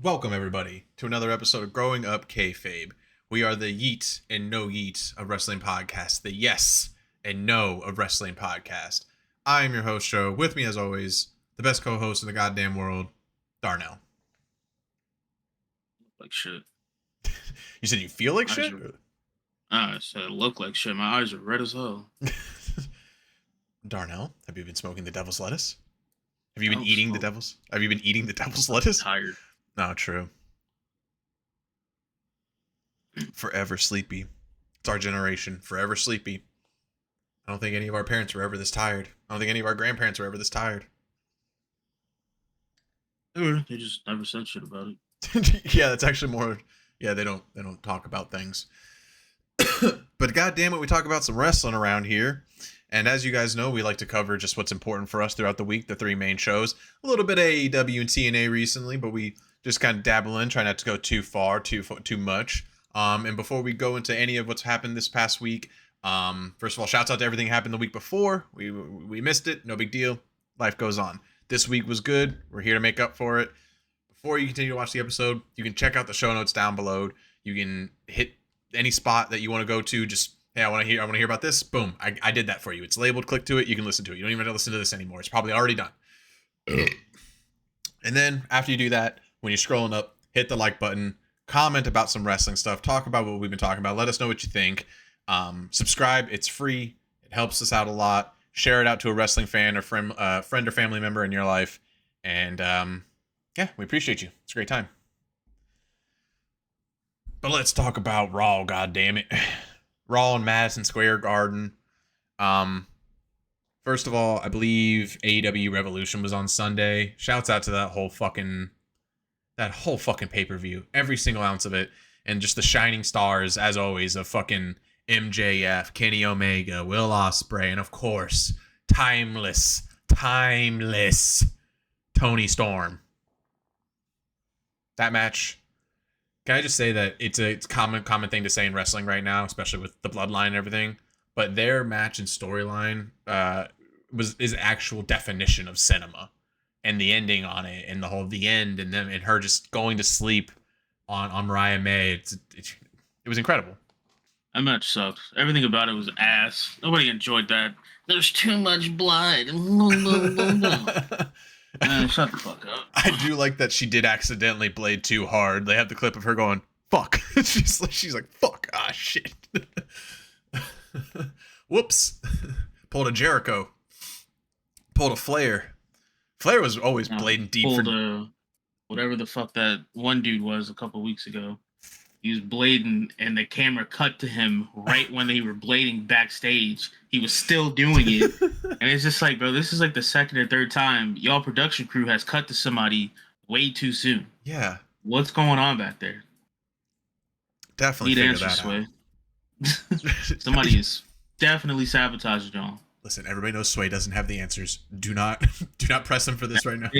Welcome, everybody, to another episode of Growing Up Kayfabe. We are the YEET and NO YEET of wrestling podcast, the yes and no of wrestling podcast. I am your host, Joe. With me, as always, the best co-host in the goddamn world, Darnell. Like shit. You said you feel like shit? I said it look like shit. My eyes are red as hell. Darnell, have you been smoking the devil's lettuce? Have you been eating the devil's lettuce? Tired. No, true. Forever sleepy. It's our generation. Forever sleepy. I don't think any of our parents were ever this tired. I don't think any of our grandparents were ever this tired. They just never said shit about it. Yeah, that's actually more. Yeah, they don't talk about things. But goddamn it, we talk about some wrestling around here. And as you guys know, we like to cover just what's important for us throughout the week, the three main shows. A little bit of AEW and TNA recently, but we just kind of dabble in, try not to go too far, too much. And before we go into any of what's happened this past week, first of all, shouts out to everything that happened the week before. We missed it, no big deal. Life goes on. This week was good. We're here to make up for it. Before you continue to watch the episode, you can check out the show notes down below. You can hit any spot that you want to go to. Just, hey, I want to hear about this. Boom, I did that for you. It's labeled. Click to it. You can listen to it. You don't even have to listen to this anymore. It's probably already done. And then after you do that, when you're scrolling up, hit the like button, comment about some wrestling stuff, talk about what we've been talking about, let us know what you think. Subscribe, it's free, it helps us out a lot. Share it out to a wrestling fan or friend or family member in your life, and yeah, we appreciate you. It's a great time. But let's talk about Raw, goddammit. Raw in Madison Square Garden. First of all, I believe AEW Revolution was on Sunday. Shouts out to that whole fucking pay-per-view. Every single ounce of it. And just the shining stars, as always, of fucking MJF, Kenny Omega, Will Ospreay, and of course, timeless Tony Storm. That match, can I just say that it's a common thing to say in wrestling right now, especially with the bloodline and everything. But their match and storyline is actual definition of cinema. And the ending on it, and the end, and then and her just going to sleep on Mariah May. It was incredible. That match sucked. Everything about it was ass. Nobody enjoyed that. There's too much blood. Man, shut the fuck up. I do like that she did accidentally blade too hard. They have the clip of her going, fuck. she's like, fuck, shit. Whoops. Pulled a Jericho. Pulled a Flair. Flair was always blading deep. Pulled whatever the fuck that one dude was a couple weeks ago. He was blading, and the camera cut to him right when they were blading backstage. He was still doing it. And it's just like, bro, this is like the second or third time y'all production crew has cut to somebody way too soon. Yeah. What's going on back there? Definitely need answers, Sway. Somebody is definitely sabotaging y'all. Listen, everybody knows Sway doesn't have the answers. Do not press him for this right now.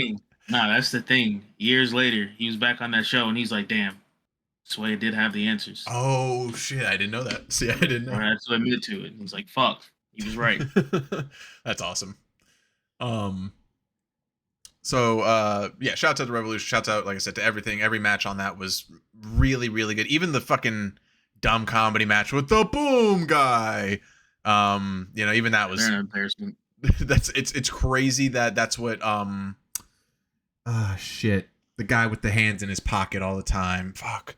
Nah, that's the thing. Years later, he was back on that show, and he's like, damn, Sway did have the answers. Oh, shit, I didn't know that. See, I didn't know. I had to admit to it. He's like, fuck, he was right. That's awesome. So, yeah, shouts out to Revolution. Shouts out, like I said, to everything. Every match on that was really, really good. Even the fucking dumb comedy match with the Boom guy. Even that was an embarrassment. It's crazy that's what shit. The guy with the hands in his pocket all the time. Fuck.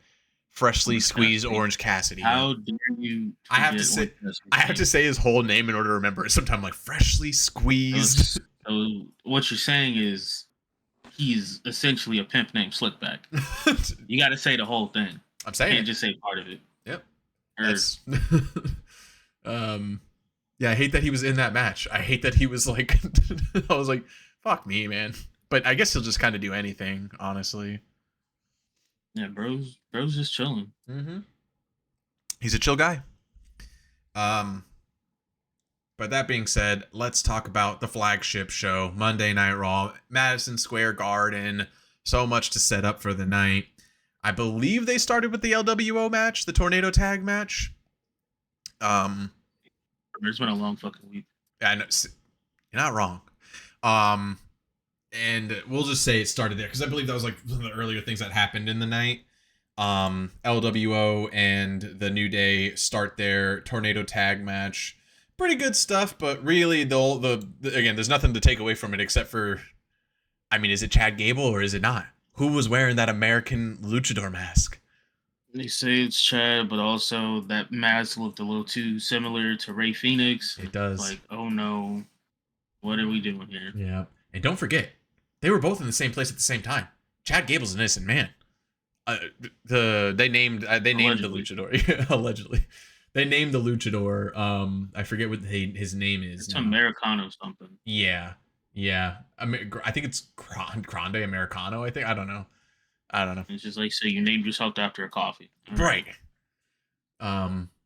Freshly squeezed Orange Cassidy. How dare you? I have to say his whole name in order to remember it. Sometimes like freshly squeezed. So what you're saying is he's essentially a pimp named Slickback. You got to say the whole thing. I'm saying. You can't just say part of it. Yep. That's yeah, I hate that he was in that match. I hate that he was like I was like, fuck me, man. But I guess he'll just kind of do anything, honestly. Yeah, bro's just chilling. Mm-hmm. He's a chill guy. But that being said, let's talk about the flagship show, Monday Night Raw, Madison Square Garden. So much to set up for the night. I believe they started with the LWO match, the Tornado Tag match. It's been a long fucking week. I know, you're not wrong. And we'll just say it started there because I believe that was like one of the earlier things that happened in the night. LWO and the New Day start their tornado tag match. Pretty good stuff, but really the again, there's nothing to take away from it except for, I mean, is it Chad Gable or is it not? Who was wearing that American luchador mask? They say it's Chad, but also that mask looked a little too similar to Ray Phoenix. It does. Like, oh no, what are we doing here? Yeah. And don't forget, they were both in the same place at the same time. Chad Gable's an innocent man. They named the luchador allegedly. They named the luchador. I forget what his name is. It's Americano something. Yeah. I think it's Grande Americano. I don't know. It's just like, so you named yourself after a coffee, right?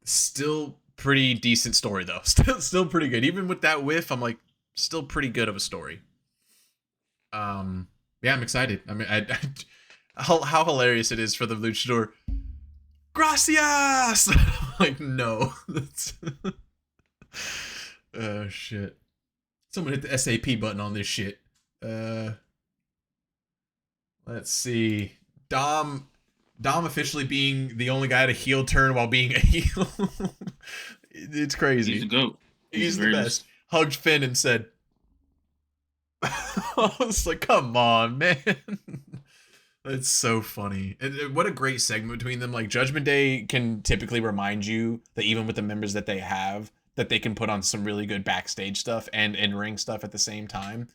Still pretty decent story though. Still pretty good. Even with that whiff, I'm like, still pretty good of a story. Yeah, I'm excited. I mean, how hilarious it is for the luchador. Gracias! Like, no. Oh, shit. Someone hit the SAP button on this shit. Let's see. Dom officially being the only guy to heel turn while being a heel. It's crazy. He's the GOAT. He's the best. Hugged Finn and said, I was like, come on, man. That's so funny. And what a great segment between them. Like, Judgment Day can typically remind you that even with the members that they have, that they can put on some really good backstage stuff and in-ring stuff at the same time.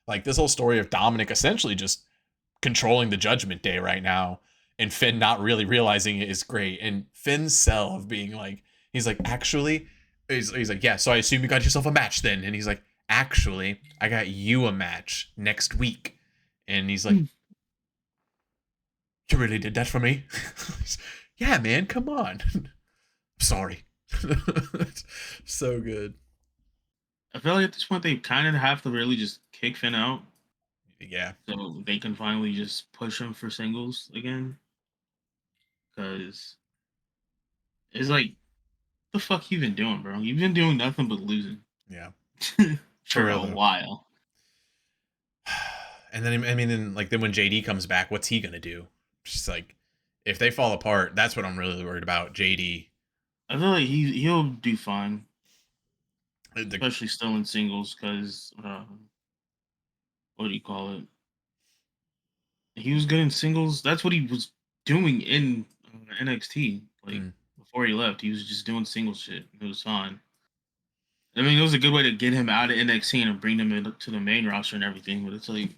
Like, this whole story of Dominic essentially just controlling the Judgment Day right now and Finn not really realizing it is great. And Finn's sell of being like, he's like, actually, he's like, yeah, so I assume you got yourself a match then. And he's like, actually, I got you a match next week. And he's like, you really did that for me? Yeah, man, come on. Sorry. So good. I feel like at this point they kind of have to really just kick Finn out. Yeah. So they can finally just push him for singles again. Because it's like, what the fuck you been doing, bro? You've been doing nothing but losing. Yeah. For a while. And then, I mean, then when JD comes back, what's he gonna do? Just like, if they fall apart, that's what I'm really worried about. JD. I feel like he'll do fine, especially still in singles. Because what do you call it? He was good in singles. That's what he was doing in NXT. Like before he left, he was just doing singles shit. It was fine. I mean, it was a good way to get him out of NXT and bring him into the main roster and everything. But it's like,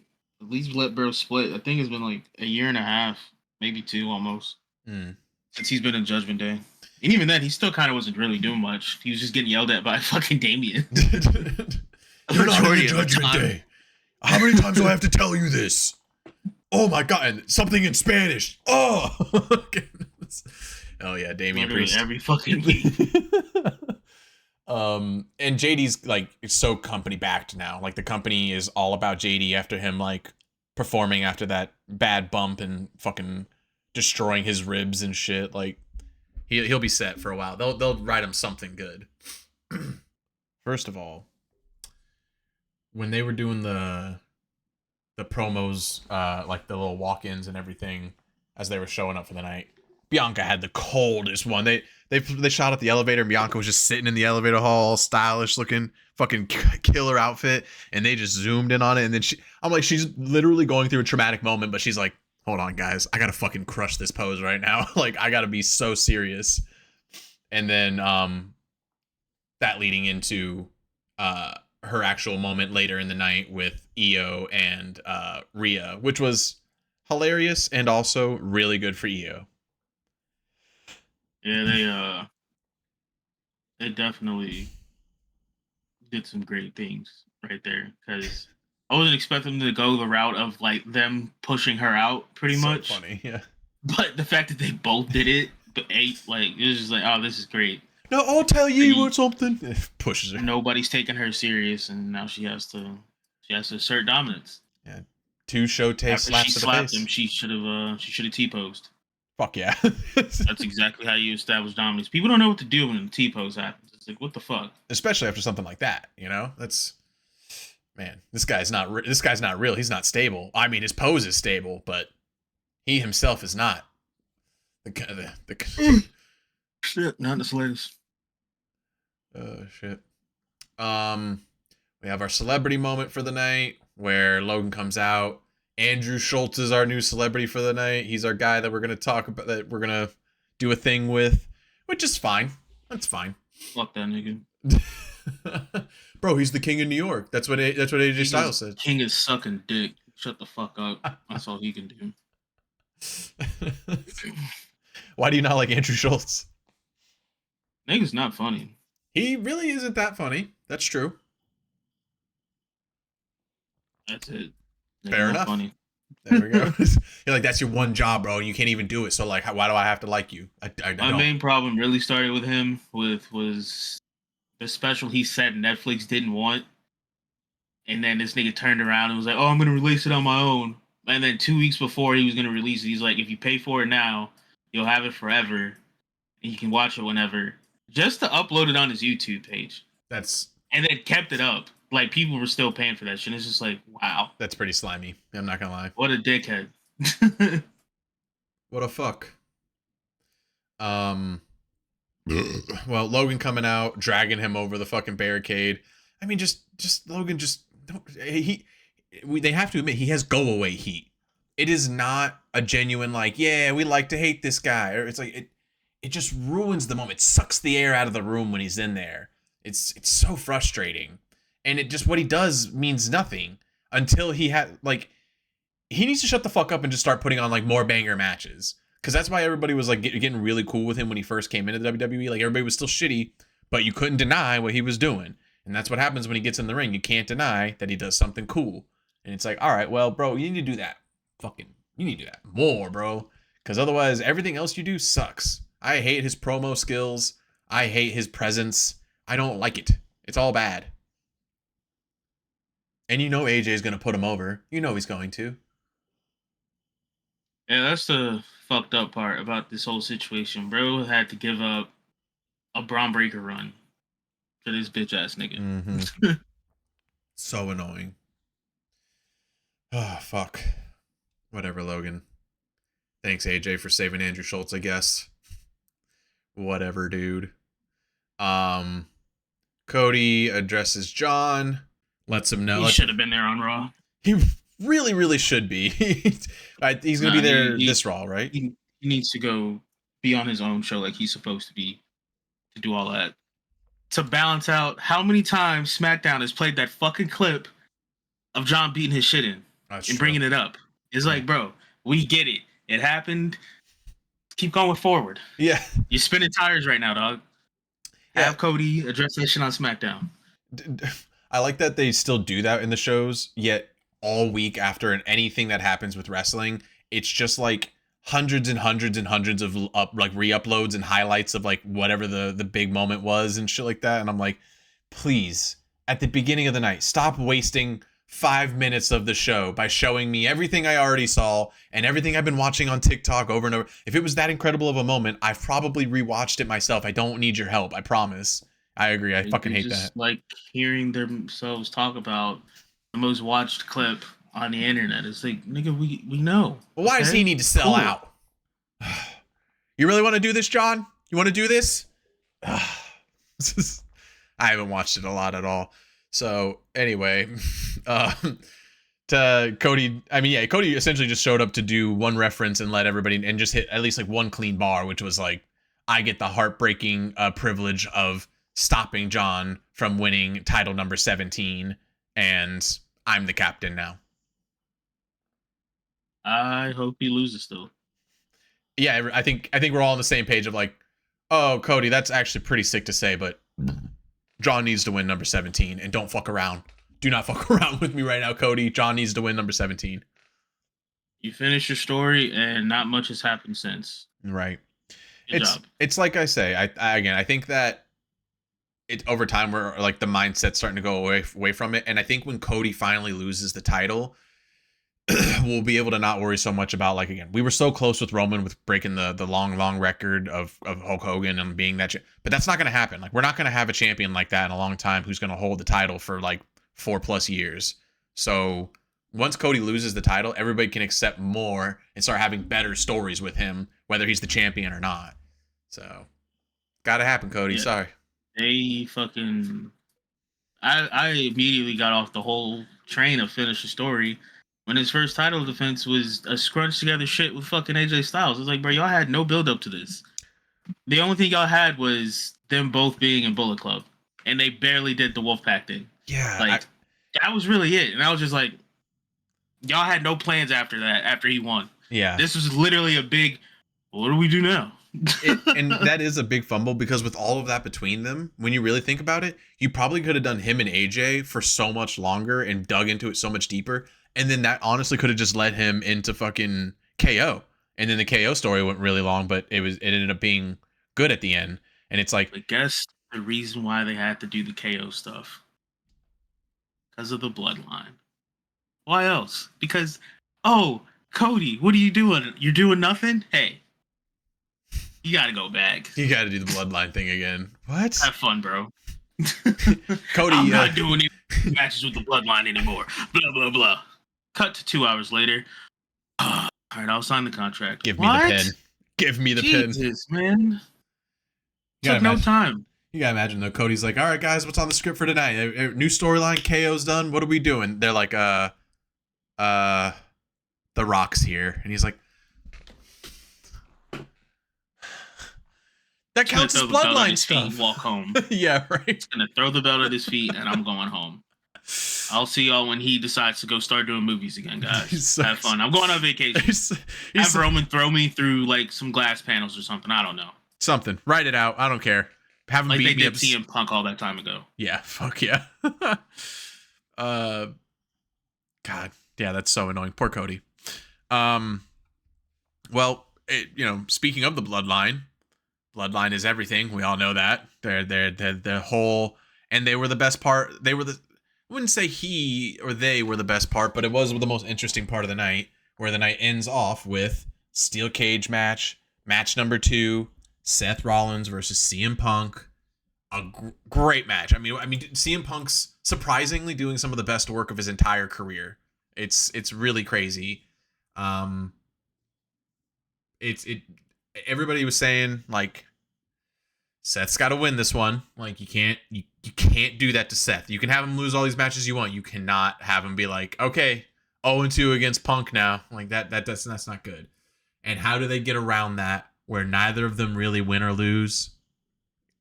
at least let Bro split. I think it's been like a year and a half, maybe 2 almost, since he's been in Judgment Day. And even then, he still kind of wasn't really doing much. He was just getting yelled at by fucking Damien. You're not in Judgment Day. How many times do I have to tell you this? Oh my god, and something in Spanish. Oh, oh yeah, Damien Priest every fucking week. And JD's like, it's so company backed now. Like, the company is all about JD after him like performing after that bad bump and fucking destroying his ribs and shit. Like, he'll be set for a while. They'll write him something good. First of all, when they were doing the promos, like the little walk-ins and everything as they were showing up for the night, Bianca had the coldest one. They shot at the elevator and Bianca was just sitting in the elevator hall, all stylish looking, fucking killer outfit, and they just zoomed in on it. And then I'm like, she's literally going through a traumatic moment, but she's like, hold on, guys, I gotta fucking crush this pose right now. Like, I gotta be so serious. And then that leading into her actual moment later in the night with Io and Rhea, which was hilarious and also really good for Io. Yeah, they definitely did some great things right there, because I wasn't expecting them to go the route of like them pushing her out pretty much. So funny, yeah. But the fact that they both did it, like, it was just like, oh, this is great. No, I'll tell you or something. Pushes her. Nobody's taking her serious, and now she has to assert dominance. Yeah, 2 showcase slaps to the face. Him, she should have T-posed. Fuck yeah. That's exactly how you establish dominance. People don't know what to do when a T-pose happens. It's like, what the fuck? Especially after something like that, you know? man, this guy's not real. He's not stable. I mean, his pose is stable, but he himself is not. Shit, not the slightest. Shit. We have our celebrity moment for the night where Logan comes out. Andrew Schultz is our new celebrity for the night. He's our guy that we're gonna talk about, that we're gonna do a thing with, which is fine. That's fine. Fuck that nigga. Bro, he's the king of New York. That's what AJ Styles said. King is sucking dick. Shut the fuck up. That's all he can do. Why do you not like Andrew Schultz? Nigga's not funny. He really isn't that funny. That's true. That's it. Fair enough. Funny. There we go. You're like, that's your one job, bro, and you can't even do it. So like, why do I have to like you? My main problem really started with him was the special he said Netflix didn't want, and then this nigga turned around and was like, "Oh, I'm gonna release it on my own." And then 2 weeks before he was gonna release it, he's like, "If you pay for it now, you'll have it forever, and you can watch it whenever." Just to upload it on his YouTube page. And then kept it up. Like, people were still paying for that shit. It's just like, wow. That's pretty slimy. I'm not gonna lie. What a dickhead. What a fuck. Well, Logan coming out, dragging him over the fucking barricade. I mean, just Logan, just don't. They have to admit he has go away heat. It is not a genuine like, yeah, we like to hate this guy, or it's like it just ruins the moment. It sucks the air out of the room when he's in there. It's so frustrating. And it just, what he does means nothing until he needs to shut the fuck up and just start putting on like more banger matches. Cause that's why everybody was like getting really cool with him when he first came into the WWE. Like, everybody was still shitty, but you couldn't deny what he was doing. And that's what happens when he gets in the ring. You can't deny that he does something cool. And it's like, all right, well, bro, you need to do that. You need to do that more, bro. Cause otherwise everything else you do sucks. I hate his promo skills. I hate his presence. I don't like it. It's all bad. And you know AJ's going to put him over. You know he's going to. Yeah, that's the fucked up part about this whole situation. Bro had to give up a Braun Breaker run for this bitch ass nigga. Mm-hmm. So annoying. Oh, fuck. Whatever, Logan. Thanks, AJ, for saving Andrew Schultz, I guess. Whatever, dude. Cody addresses John. Lets him know. He should have been there on Raw. He really, really should be. He's going to be there this Raw, right? He needs to go be on his own show like he's supposed to be to do all that. To balance out how many times Smackdown has played that fucking clip of John beating his shit in and bringing it up. It's like, bro, we get it. It happened. Keep going forward. Yeah. You're spinning tires right now, dog. Have Cody address that shit on SmackDown. I like that they still do that in the shows, yet all week after anything that happens with wrestling, it's just like hundreds and hundreds and hundreds of like re-uploads and highlights of like whatever the big moment was and shit like that. And I'm like, please, at the beginning of the night, stop wasting 5 minutes of the show by showing me everything I already saw and everything I've been watching on TikTok over and over. If it was that incredible of a moment, I've probably rewatched it myself. I don't need your help. I promise. I agree. I fucking hate that. Like hearing themselves talk about the most watched clip on the internet. It's like, nigga, we know. Well, why does he need to sell out? You really want to do this, John? You want to do this? I haven't watched it a lot at all. So anyway, to Cody, Cody essentially just showed up to do one reference and let everybody and just hit at least like one clean bar, which was like, I get the heartbreaking privilege of stopping John from winning title number 17, and I'm the captain now. I hope he loses though. Yeah, I think we're all on the same page of like, oh, Cody, that's actually pretty sick to say, but John needs to win number 17, and don't fuck around. Do not fuck around with me right now, Cody. John needs to win number 17. You finish your story, and not much has happened since. Right. Good job. It's like I say, I think that it over time we're like the mindset's starting to go away from it, and I think when Cody finally loses the title, we'll be able to not worry so much about, like, again, we were so close with Roman with breaking the long record of Hulk Hogan and being that, but that's not going to happen. Like, we're not going to have a champion like that in a long time who's going to hold the title for like 4+ years. So once Cody loses the title, everybody can accept more and start having better stories with him, whether he's the champion or not. So, gotta happen, Cody. Yeah. Sorry. They fucking. I immediately got off the whole train of finish the story when his first title defense was a scrunched together shit with fucking AJ Styles. It was like, bro, y'all had no build up to this. The only thing y'all had was them both being in Bullet Club, and they barely did the Wolfpack thing. Yeah. Like, that was really it. And I was just like, y'all had no plans after that, after he won. Yeah. This was literally a big, what do we do now? And that is a big fumble because with all of that between them, when you really think about it, you probably could have done him and AJ for so much longer and dug into it so much deeper. And then that honestly could have just led him into fucking KO. And then the KO story went really long, but it ended up being good at the end. And it's like, I guess the reason why they had to do the KO stuff, because of the bloodline. Why else? Because, oh, Cody, what are you doing? You're doing nothing? Hey, you gotta go back. You gotta do the bloodline thing again. What? Have fun, bro. Cody, I'm not doing any matches with the bloodline anymore. Blah, blah, blah. Cut to 2 hours later. All right, I'll sign the contract. Give me the pen. Give me the pen. Jesus, man. Took no time. You gotta imagine though, Cody's like, all right, guys, what's on the script for tonight? New storyline, KO's done. What are we doing? They're like, The Rock's here. And he's like, that counts as bloodline stuff. Walk home. Yeah, right. He's gonna throw the belt at his feet, and I'm going home. I'll see y'all when he decides to go start doing movies again, guys. Have fun. I'm going on vacation. Have Roman throw me through like some glass panels or something. I don't know. Something. Write it out. I don't care. Have him like beat they me did up. CM Punk all that time ago. Yeah. Fuck yeah. God. Yeah, that's so annoying. Poor Cody. Well, speaking of the bloodline is everything. We all know that. They're whole, and they were the best part. I wouldn't say he or they were the best part, but it was the most interesting part of the night, where the night ends off with steel cage match number 2, Seth Rollins versus CM Punk. A great match. I mean, CM Punk's surprisingly doing some of the best work of his entire career. It's really crazy. Everybody was saying like, Seth's got to win this one. Like, you can't do that to Seth. You can have him lose all these matches you want. You cannot have him be like, okay, 0-2 against Punk now. Like that's not good. And how do they get around that where neither of them really win or lose?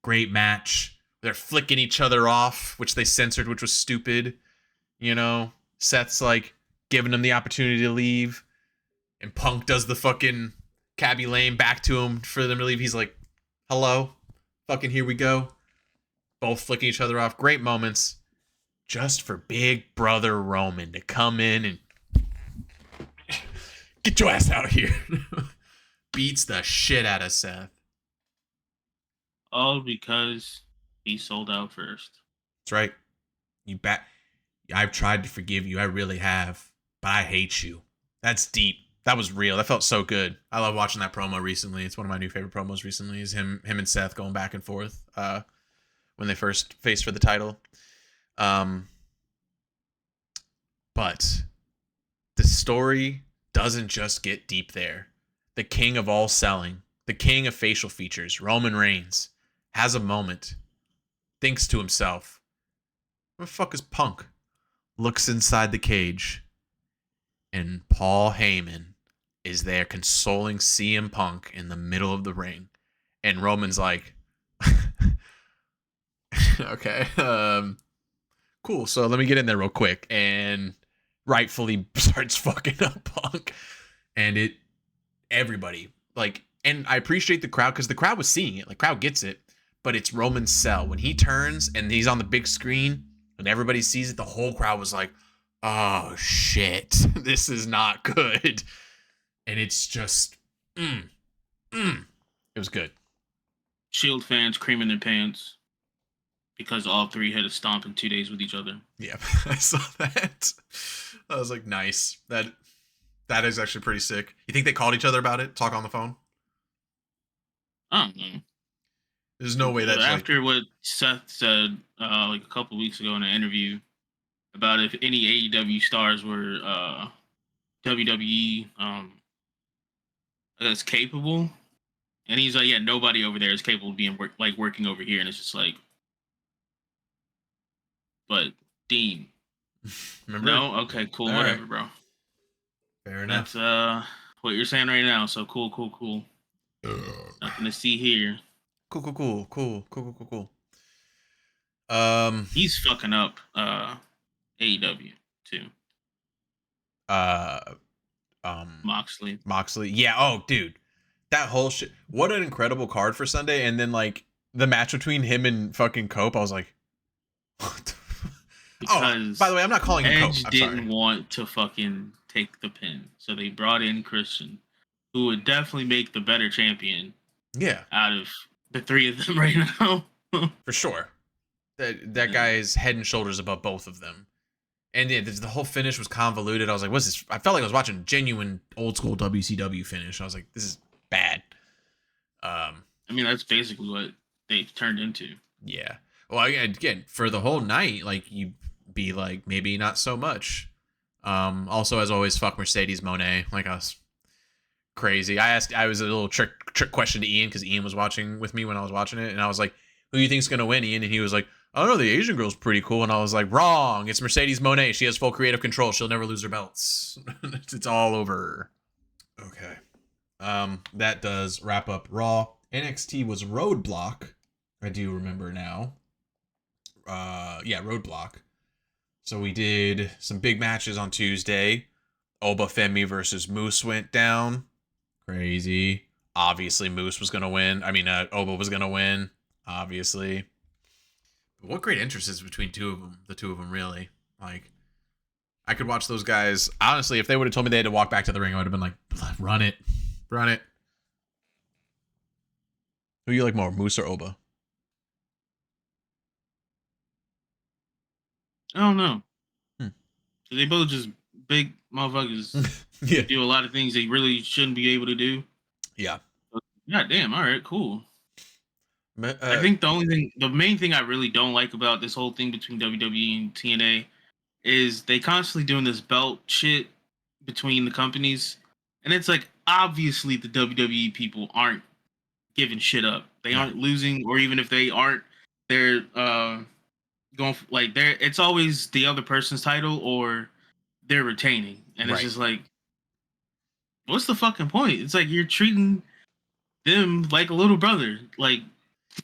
Great match. They're flicking each other off, which they censored, which was stupid. Seth's like giving him the opportunity to leave, and Punk does the fucking Cabby Lane back to him for them to leave. He's like, hello, fucking here we go. Both flicking each other off. Great moments. Just for big brother Roman to come in and get your ass out here. Beats the shit out of Seth. All because he sold out first. That's right. I've tried to forgive you. I really have. But I hate you. That's deep. That was real. That felt so good. I love watching that promo recently. It's one of my new favorite promos recently, is him and Seth going back and forth when they first faced for the title. But the story doesn't just get deep there. The king of all selling, the king of facial features, Roman Reigns, has a moment, thinks to himself, where the fuck is Punk? Looks inside the cage, and Paul Heyman is there consoling CM Punk in the middle of the ring. And Roman's like, okay, cool, so let me get in there real quick, and rightfully starts fucking up Punk. And everybody, like, and I appreciate the crowd, because the crowd was seeing it, like, crowd gets it, but it's Roman's sell. When he turns and he's on the big screen and everybody sees it, the whole crowd was like, oh shit, this is not good. And it's just, it was good. Shield fans creaming their pants because all three had a stomp in 2 days with each other. Yeah, I saw that. I was like, nice. That is actually pretty sick. You think they called each other about it? Talk on the phone? I don't know. There's no way that's after what Seth said like a couple weeks ago in an interview, about if any AEW stars were WWE I guess capable, and he's like, yeah, nobody over there is capable of being working over here, and it's just like, but Dean, Remember? no, okay, cool, All whatever, right. bro. Fair enough. That's what you're saying right now. So cool. Nothing to see here. Cool. He's fucking up AEW too. Uh, Moxley. Yeah. Oh, dude, that whole shit. What an incredible card for Sunday. And then like the match between him and fucking Cope, I was like, what the Because by the way, I'm not calling him Cope. Edge I'm didn't sorry. want to fucking take the pin, so they brought in Christian, who would definitely make the better champion. Yeah, Out of the three of them right now, for sure. That guy is head and shoulders above both of them. And yeah, the whole finish was convoluted. I was like, what's this? I felt like I was watching a genuine old school WCW finish. I was like, this is bad. I mean, that's basically what they've turned into. Yeah. Well, again, for the whole night, like, you'd be like, maybe not so much. Also, as always, fuck Mercedes Monet. Like, I was crazy. I was a little trick question to Ian, because Ian was watching with me when I was watching it. And I was like, who do you think's going to win, Ian? And he was like, I don't know, the Asian girl's pretty cool. And I was like, wrong. It's Mercedes Monet. She has full creative control. She'll never lose her belts. It's all over. Okay. That does wrap up Raw. NXT was Roadblock. I do remember now. Yeah, Roadblock. So we did some big matches on Tuesday. Oba Femi versus Moose went down. Crazy. Obviously, Moose was going to win. I mean, Oba was going to win. Obviously. But what great interest is between the two of them, really. Like, I could watch those guys. Honestly, if they would have told me they had to walk back to the ring, I would have been like, run it. Who you like more, Moose or Oba? I don't know. They both just big motherfuckers. Yeah. Do a lot of things they really shouldn't be able to do. Yeah. God damn. All right. Cool. I think the main thing I really don't like about this whole thing between WWE and TNA is they constantly doing this belt shit between the companies, and it's like, obviously the WWE people aren't giving shit up. They aren't losing, or even if they aren't, they're going for, like, they're, it's always the other person's title or they're retaining, and it's just like, what's the fucking point? It's like you're treating them like a little brher, like,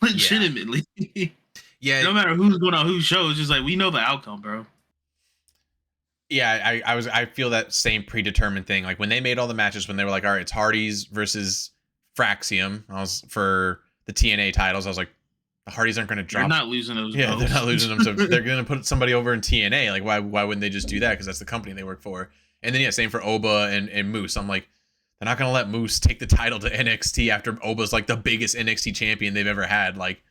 legitimately. Yeah. No matter who's going on whose show, it's just like, we know the outcome, bro. Yeah, I feel that same predetermined thing. Like when they made all the matches, when they were like, all right, it's Hardy's versus Fraxium. I was for the TNA titles. I was like, the Hardys aren't going to drop. They're not losing those. Yeah, belts. They're not losing them. So they're going to put somebody over in TNA. Like why wouldn't they just do that? Because that's the company they work for. And then yeah, same for Oba and Moose. I'm like, they're not going to let Moose take the title to NXT after Oba's like the biggest NXT champion they've ever had. Like,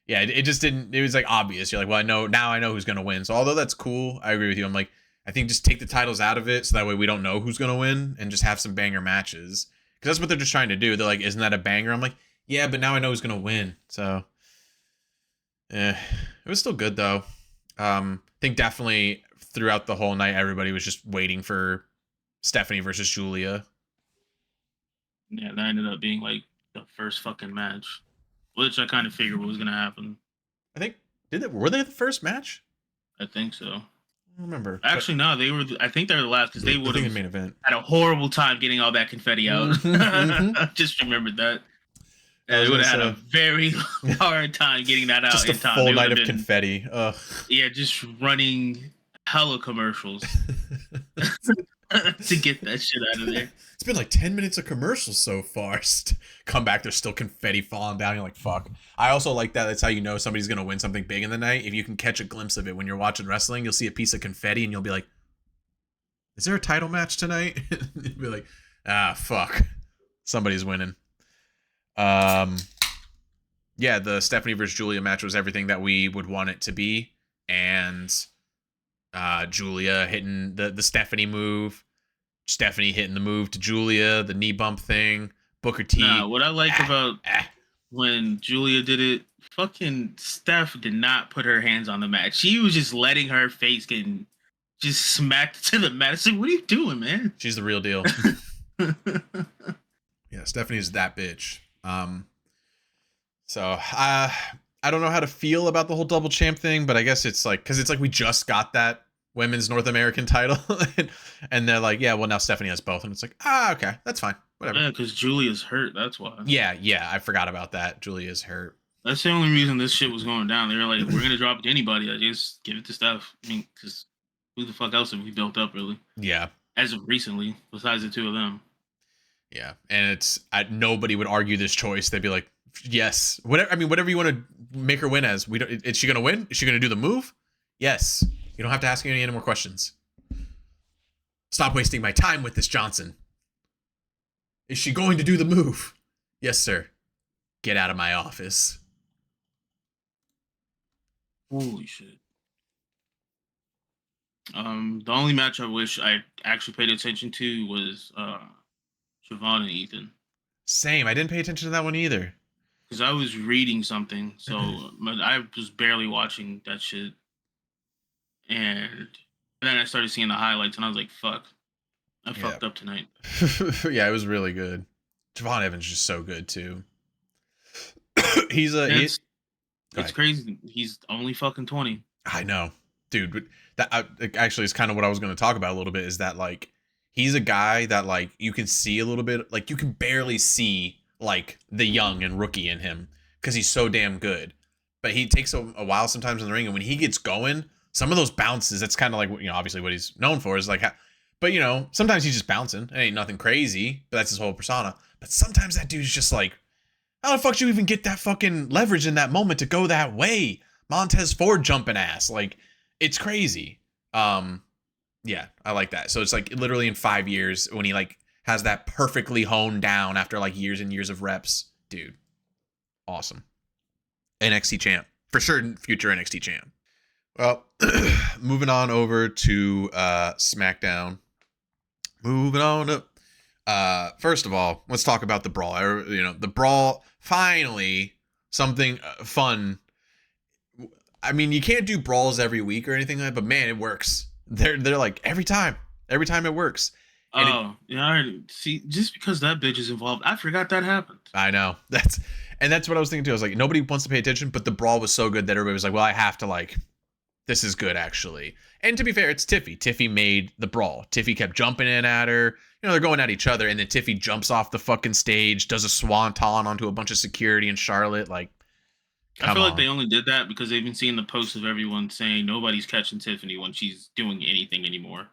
yeah, it just didn't. It was like obvious. You're like, well, I know who's going to win. So although that's cool, I agree with you. I'm like, I think just take the titles out of it so that way we don't know who's going to win and just have some banger matches. Because that's what they're just trying to do. They're like, isn't that a banger? I'm like, yeah, but now I know who's going to win. So, it was still good, though. I think definitely throughout the whole night, everybody was just waiting for Stephanie versus Julia. Yeah, that ended up being like the first fucking match, which I kind of figured was going to happen. I think, were they the first match? I think so. I don't remember. Actually, no, they were. I think they were the last because they would have main event. Had a horrible time getting all that confetti out. I just remembered that. They would have had a very hard time getting that out. Just a full night of confetti. Ugh. Yeah, just running hella commercials to get that shit out of there. It's been like 10 minutes of commercials so far. Come back, there's still confetti falling down. You're like, fuck. I also like that. That's how you know somebody's going to win something big in the night. If you can catch a glimpse of it when you're watching wrestling, you'll see a piece of confetti and you'll be like, is there a title match tonight? You'll be like, fuck. Somebody's winning. Yeah, the Stephanie versus Julia match was everything that we would want it to be. And Julia hitting the Stephanie move. Stephanie hitting the move to Julia, the knee bump thing, Booker T. What I like about when Julia did it, fucking Steph did not put her hands on the mat. She was just letting her face getting just smacked to the mat. I said, what are you doing, man? She's the real deal. Yeah, Stephanie's that bitch. So I don't know how to feel about the whole double champ thing, but I guess it's like, because it's like we just got that women's North American title, and they're like, yeah, well now Stephanie has both, and it's like, okay, that's fine, whatever. Yeah, because Julia's hurt. That's why. Yeah, I forgot about that. Julia's hurt. That's the only reason this shit was going down. They were like, we're gonna drop it to anybody. I just give it to Steph. I mean, because who the fuck else have we built up really? Yeah. As of recently, besides the two of them. Yeah, and it's nobody would argue this choice. They'd be like, yes, whatever. I mean, whatever you want to make her win as. We don't. Is she gonna win? Is she gonna do the move? Yes. You don't have to ask any more questions. Stop wasting my time with this, Johnson. Is she going to do the move? Yes, sir. Get out of my office. Holy shit. The only match I wish I actually paid attention to was Siobhan and Ethan. Same. I didn't pay attention to that one either. Because I was reading something, so I was barely watching that shit. And then I started seeing the highlights, and I was like, fuck. I fucked up tonight. Yeah, it was really good. Javon Evans is just so good, too. It's crazy. He's only fucking 20. I know. Dude, that actually is kind of what I was going to talk about a little bit, is that, like, he's a guy that, like, you can see a little bit, like, you can barely see, like, the young and rookie in him because he's so damn good. But he takes a while sometimes in the ring, and when he gets going, some of those bounces, that's kind of like, you know, obviously what he's known for is like, but, you know, sometimes he's just bouncing. It ain't nothing crazy, but that's his whole persona. But sometimes that dude's just like, how the fuck do you even get that fucking leverage in that moment to go that way? Montez Ford jumping ass. Like, it's crazy. Yeah, I like that. So it's like literally in 5 years when he like has that perfectly honed down after like years and years of reps. Dude, awesome. NXT champ. For sure, future NXT champ. Well, moving on over to Smackdown. Moving on up. First of all, let's talk about the brawl. You know, the brawl, finally, something fun. I mean, you can't do brawls every week or anything like that, but man, it works. They're like every time it works. And see, just because that bitch is involved, I forgot that happened. I know. That's what I was thinking too. I was like, nobody wants to pay attention, but the brawl was so good that everybody was like, well, I have to like, this is good actually. And to be fair, it's Tiffy. Tiffy made the brawl. Tiffy kept jumping in at her. You know, they're going at each other, and then Tiffy jumps off the fucking stage, does a swanton onto a bunch of security in Charlotte. Like, I feel like they only did that because they've been seeing the posts of everyone saying nobody's catching Tiffany when she's doing anything anymore.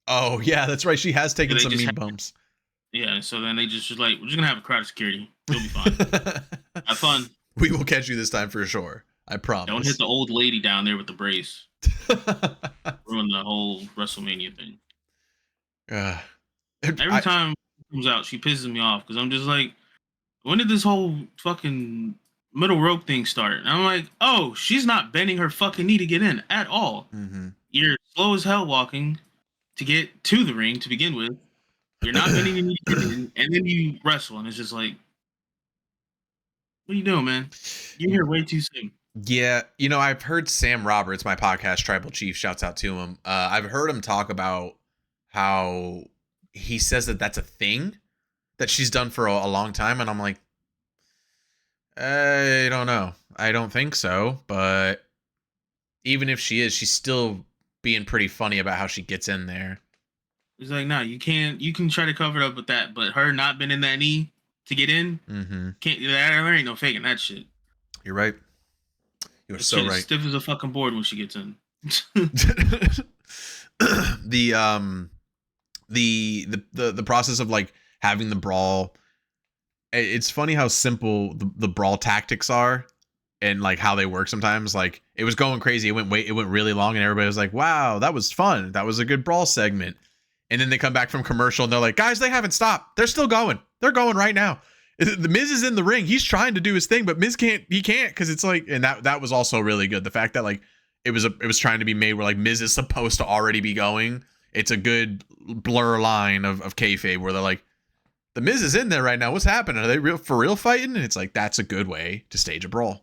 Oh, yeah, that's right. She has taken some mean bumps. Yeah, so then they just like, we're just going to have a crowd of security. You'll be fine. Have fun. We will catch you this time for sure. I promise. Don't hit the old lady down there with the brace. Ruin the whole WrestleMania thing. Every time it comes out, she pisses me off because I'm just like, when did this whole fucking middle rope thing start? And I'm like, oh, she's not bending her fucking knee to get in at all. Mm-hmm. You're slow as hell walking to get to the ring to begin with. You're not bending your knee to get in, and then you wrestle, and it's just like, what are you doing, man? You're here way too soon. Yeah, you know, I've heard Sam Roberts, my podcast, Tribal Chief, shouts out to him. I've heard him talk about how he says that that's a thing that she's done for a long time, and I'm like, I don't know. I don't think so, but even if she is, she's still being pretty funny about how she gets in there. It's like, no, you can't. You can try to cover it up with that, but her not bending that knee to get in, can't. There ain't no faking that shit. You're right. You're so right. Stiff as a fucking board when she gets in. The process of like having the brawl. It's funny how simple the brawl tactics are, and like how they work sometimes. Like it was going crazy. It went really long, and everybody was like, "Wow, that was fun. That was a good brawl segment." And then they come back from commercial, and they're like, "Guys, they haven't stopped. They're still going. They're going right now." The Miz is in the ring. He's trying to do his thing, but Miz can't. He can't because it's like, and that was also really good. The fact that like it was trying to be made where like Miz is supposed to already be going. It's a good blur line of kayfabe where they're like, the Miz is in there right now. What's happening? Are they for real fighting? And it's like, that's a good way to stage a brawl.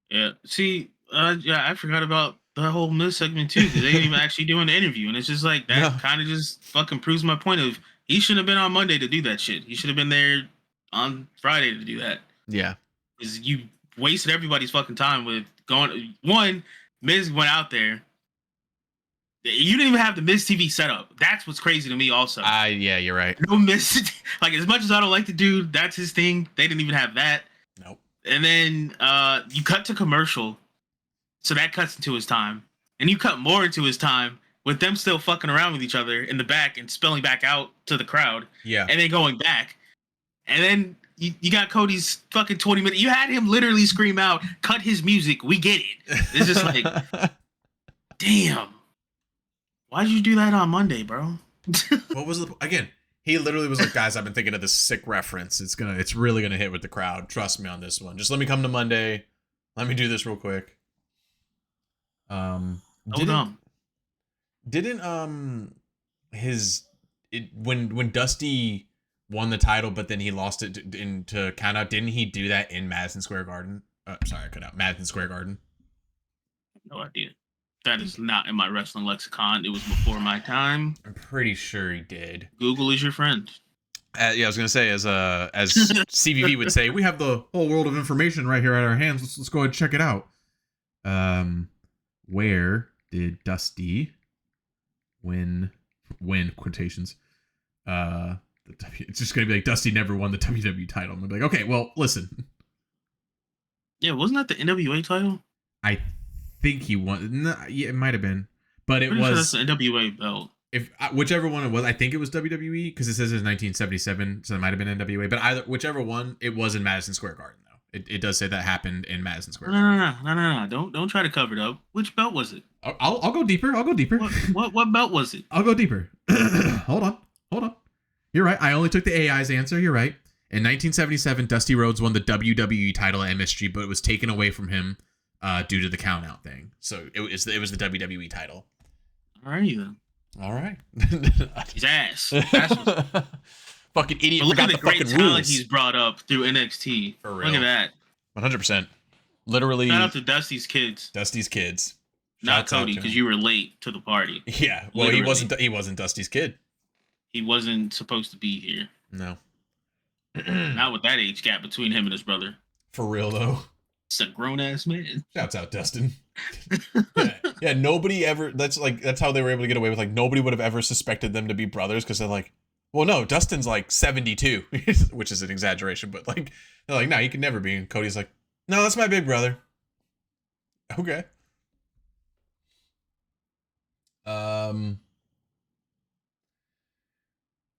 Yeah. See, I forgot about the whole Miz segment too, because they didn't even actually do an interview, and it's just like that kind of just fucking proves my point of he shouldn't have been on Monday to do that shit. He should have been there on Friday to do that. Yeah, because you wasted everybody's fucking time with going. One, Miz went out there. You didn't even have the Miz TV set up. That's what's crazy to me. Also, yeah, you're right. No Miz. Like as much as I don't like the dude, that's his thing. They didn't even have that. Nope. And then you cut to commercial, so that cuts into his time, and you cut more into his time with them still fucking around with each other in the back and spilling back out to the crowd. Yeah. And then going back, and then you got Cody's fucking 20 minutes. You had him literally scream out, "Cut his music. We get it." It's just like, damn. Why did you do that on Monday, bro? What was again? He literally was like, "Guys, I've been thinking of this sick reference. It's really gonna hit with the crowd. Trust me on this one. Just let me come to Monday. Let me do this real quick." When Dusty won the title, but then he lost it into count out. Didn't he do that in Madison Square Garden? Sorry, I cut out. Madison Square Garden. No idea. That is not in my wrestling lexicon. It was before my time. I'm pretty sure he did. Google is your friend. Yeah, I was gonna say, as CVV would say, we have the whole world of information right here at our hands. Let's go ahead and check it out. Where did Dusty win quotations? It's just gonna be like Dusty never won the WWE title. I'm gonna be like, okay, well, listen. Yeah, wasn't that the NWA title? I think he won. No, yeah, it might have been, but it was. Sure that's the NWA belt. If whichever one it was, I think it was WWE because it says it's 1977, so it might have been NWA. But whichever one, it was in Madison Square Garden though. It does say that happened in Madison Square Garden. No. Don't try to cover it up. Which belt was it? I'll go deeper. What belt was it? I'll go deeper. Hold on. You're right. I only took the AI's answer. You're right. In 1977, Dusty Rhodes won the WWE title at MSG, but it was taken away from him due to the countout thing. So it was the WWE title. All right then. All right. His ass. Fucking idiot. But look at the great fucking talent rules. he's brought up through NXT. For real. Look at that. 100%. Literally. Shout out to Dusty's kids. Shouts Not Cody, because you were late to the party. Yeah. Well, Literally. he wasn't Dusty's kid. He wasn't supposed to be here. No. Not with that age gap between him and his brother. For real though. It's a grown ass man. Shouts out Dustin. yeah, nobody ever. That's how they were able to get away with. Like nobody would have ever suspected them to be brothers because they're like, well, no, Dustin's like 72, which is an exaggeration, but like they're like, no, he could never be. And Cody's like, no, that's my big brother. Okay.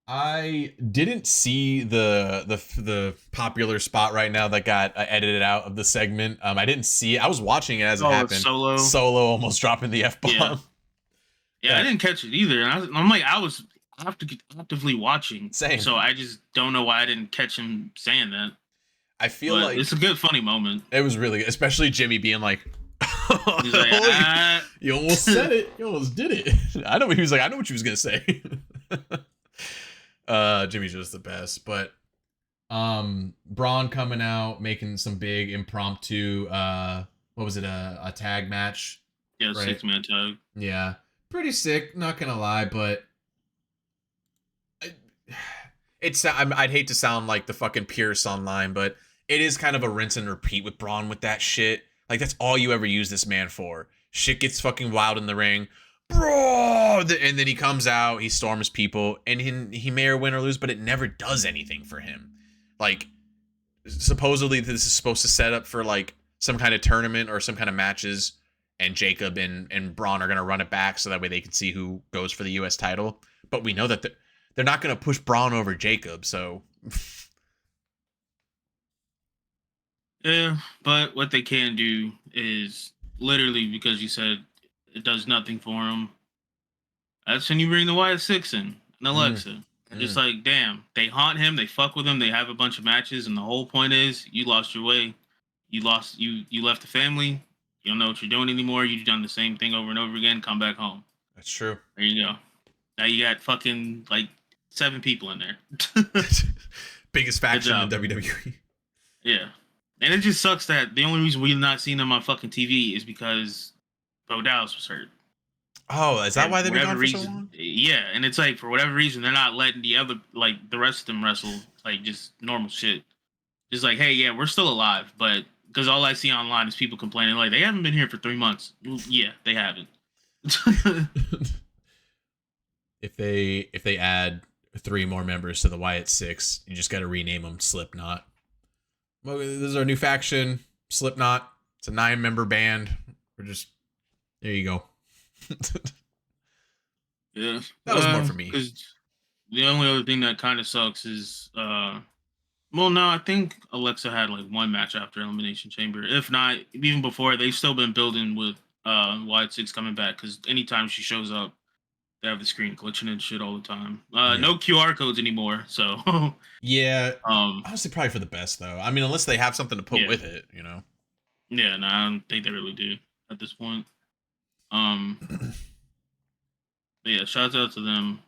I didn't see the popular spot right now that got edited out of the segment. I didn't see it. I was watching it as it happened. Solo almost dropping the F-bomb. Yeah, I didn't catch it either. And I'm like, I was actively watching. Same. So I just don't know why I didn't catch him saying that. I feel like it's a good, funny moment. It was really good, especially Jimmy being like, he's like, you almost said it. You almost did it. I know what he was like. I know what you was gonna say. Jimmy's just the best. But Braun coming out, making some big impromptu what was it, a tag match? Yeah, right? 6-man tag. Yeah. Pretty sick, not gonna lie, but I'd hate to sound like the fucking Pierce online, but it is kind of a rinse and repeat with Braun with that shit. Like, that's all you ever use this man for. Shit gets fucking wild in the ring. Bro! And then he comes out, he storms people, and he may or win or lose, but it never does anything for him. Like, supposedly this is supposed to set up for, like, some kind of tournament or some kind of matches, and Jacob and Braun are going to run it back so that way they can see who goes for the U.S. title. But we know that they're not going to push Braun over Jacob, so... Yeah, but what they can do is literally, because you said it does nothing for him, that's when you bring the YS6 in and Alexa. Just like, damn, they haunt him, they fuck with him, they have a bunch of matches, and the whole point is you lost your way. You left the family, you don't know what you're doing anymore, you've done the same thing over and over again, come back home. That's true. There you go. Now you got fucking like 7 people in there. Biggest faction in WWE. Yeah. And it just sucks that the only reason we've not seen them on fucking TV is because Bo Dallas was hurt. Oh, is that And why they've been whatever gone for so reason, long? yeah, and it's like for whatever reason they're not letting the rest of them wrestle like just normal shit. Just like, hey, yeah, we're still alive, but because all I see online is people complaining like they haven't been here for 3 months. Well, yeah, they haven't. If they add 3 more members to the Wyatt Six, you just got to rename them Slipknot. Well, this is our new faction, Slipknot. It's a 9-member band. We're just there. You go. Yeah, That was more for me. Because the only other thing that kind of sucks is, well, no, I think Alexa had like 1 match after Elimination Chamber. If not, even before, they've still been building with Wyatt Six coming back. Because anytime she shows up, they have the screen glitching and shit all the time. Yeah. No QR codes anymore. So yeah, honestly, probably for the best though. I mean, unless they have something to put with it, you know. Yeah, no, I don't think they really do at this point. But yeah, shouts out to them.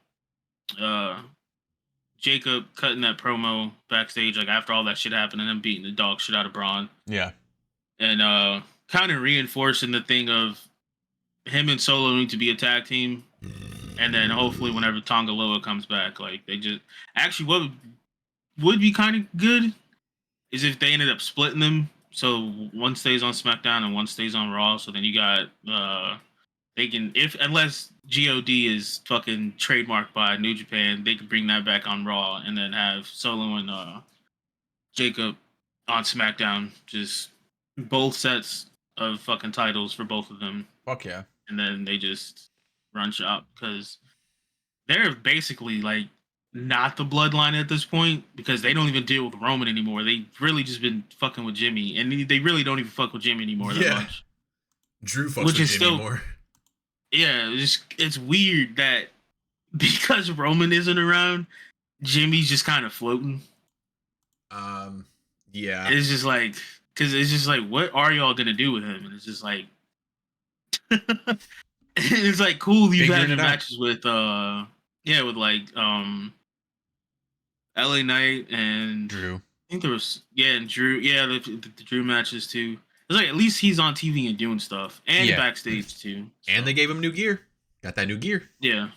Jacob cutting that promo backstage, like after all that shit happened, and then beating the dog shit out of Braun. Yeah. And kind of reinforcing the thing of him and Solo need to be a tag team. And then hopefully whenever Tonga Loa comes back, like they just actually what would be kind of good is if they ended up splitting them. So one stays on SmackDown and one stays on Raw. So then you got they can unless God is fucking trademarked by New Japan, they could bring that back on Raw and then have Solo and Jacob on SmackDown. Just both sets of fucking titles for both of them. Fuck yeah. And then they just run shop because they're basically like not the bloodline at this point because they don't even deal with Roman anymore. They've really just been fucking with Jimmy, and they really don't even fuck with Jimmy anymore that much. Drew fucks with Jimmy more. Yeah, it's weird that because Roman isn't around, Jimmy's just kind of floating. Yeah. It's just like, because it's just like, what are y'all gonna do with him? And it's just like, it's like cool. You've had your matches with, with like, LA Knight and Drew. I think there was, and Drew, the Drew matches too. It's like at least he's on TV and doing stuff and backstage too. So. And they gave him new gear. Got that new gear. Yeah.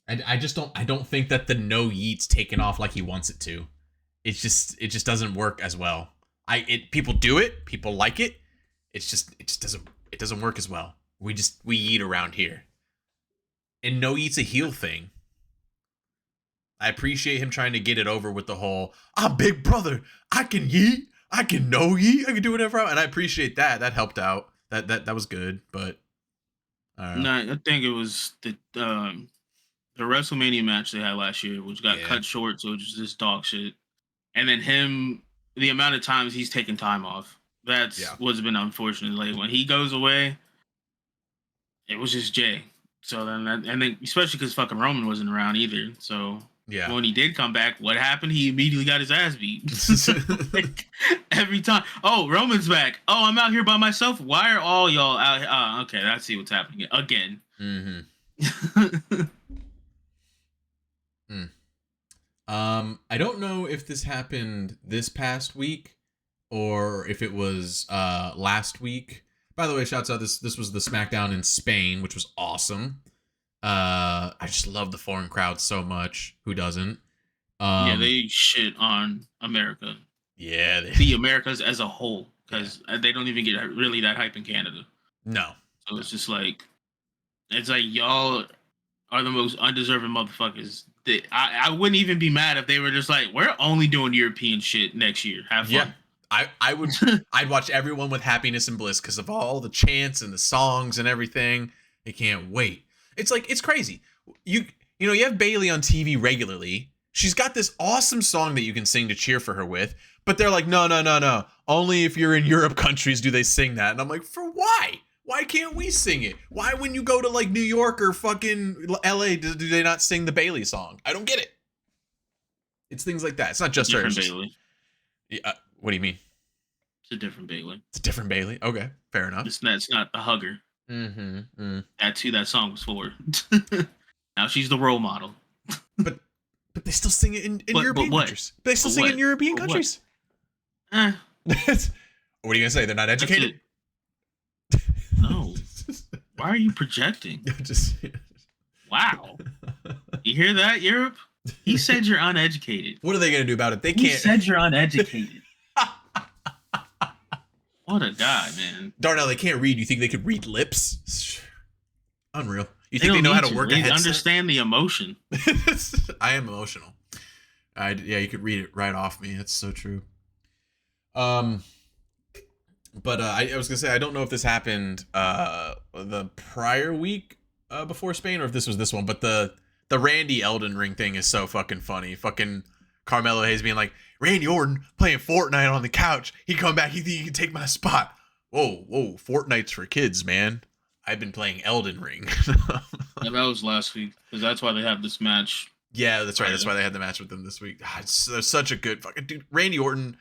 I don't think that the no yeet's taken off like he wants it to. It just doesn't work as well. People do it, people like it. It just doesn't work as well. We yeet around here. And no yeet's a heel thing. I appreciate him trying to get it over with the whole, I'm Big Brother, I can yeet, I can no yeet, I can do whatever and I appreciate that. That helped out. That was good, but I think it was the WrestleMania match they had last year, which got cut short, so it was just dog shit. And then him, the amount of times he's taken time off, that's what's been unfortunate. Like when he goes away, it was just Jay. So then, and then especially because fucking Roman wasn't around either. So when he did come back, what happened? He immediately got his ass beat. Like, every time. Oh, Roman's back. Oh, I'm out here by myself. Why are all y'all out here? Okay, I see what's happening again. Mm-hmm. I don't know if this happened this past week or if it was last week. By the way, shouts out, this was the Smackdown in Spain, which was awesome. I just love the foreign crowd so much. Who doesn't? They shit on America. Yeah, the Americas as a whole, because they don't even get really that hype in Canada. No. So it's just like, it's like y'all are the most undeserving motherfuckers. I wouldn't even be mad if they were just like, we're only doing European shit next year. Have fun. Yeah. I would I'd watch everyone with happiness and bliss because of all the chants and the songs and everything. I can't wait. It's like, it's crazy. You have Bailey on TV regularly. She's got this awesome song that you can sing to cheer for her with, but they're like, no. Only if you're in Europe countries do they sing that. And I'm like, for why? Why can't we sing it? Why when you go to like New York or fucking LA do they not sing the Bailey song? I don't get it. It's things like that. It's not just her. Bailey. Yeah, what do you mean? It's a different Bailey. It's a different Bailey. Okay, fair enough. It's not the hugger. Mm-hmm. That's who that song was for. Now she's the role model. But they still sing it in European countries. They still sing it in European countries. What are you gonna say? They're not educated? Why are you projecting? Just Wow. You hear that, Europe? He said you're uneducated. What are they gonna do about it? They He can't. said you're uneducated. What a guy, man. Darnell, they can't read. You think they could read lips? Unreal. You They think they don't know how need to work a They headset? understand the emotion. I am emotional. Yeah, you could read it right off me. That's so true. But I was gonna say I don't know if this happened the prior week before Spain or if this was this one, but the Randy Elden Ring thing is so fucking funny. Fucking Carmelo Hayes being like, Randy Orton playing Fortnite on the couch. He come back, he think he can take my spot. Whoa, Fortnite's for kids, man. I've been playing Elden Ring. Yeah, that was last week because that's why they have this match. Yeah, that's right. That's why they had the match with them this week. God, it's such a good fucking dude. Randy Orton,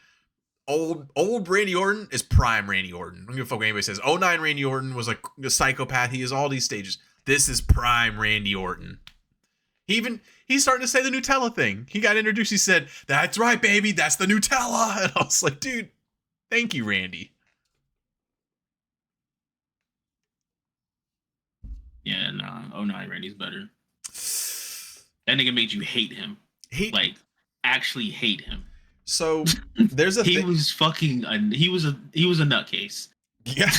old Randy Orton is prime Randy Orton. I don't give a fuck what anybody says. 09 Randy Orton was like a psychopath. He is all these stages. This is prime Randy Orton. He's starting to say the Nutella thing. He got introduced. He said, "That's right, baby. That's the Nutella." And I was like, dude, thank you, Randy. Yeah, nah. 09 Randy's better. That nigga made you hate him. Like, actually hate him. So there's a he was fucking he was a nutcase. Yeah.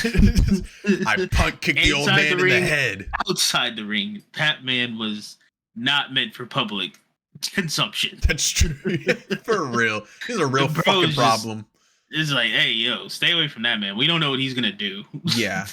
I punt kicked the old man in the head. Outside the ring, that man was not meant for public consumption. That's true. For real. He's a real fucking problem. It's like, hey, yo, stay away from that man. We don't know what he's gonna do. Yeah.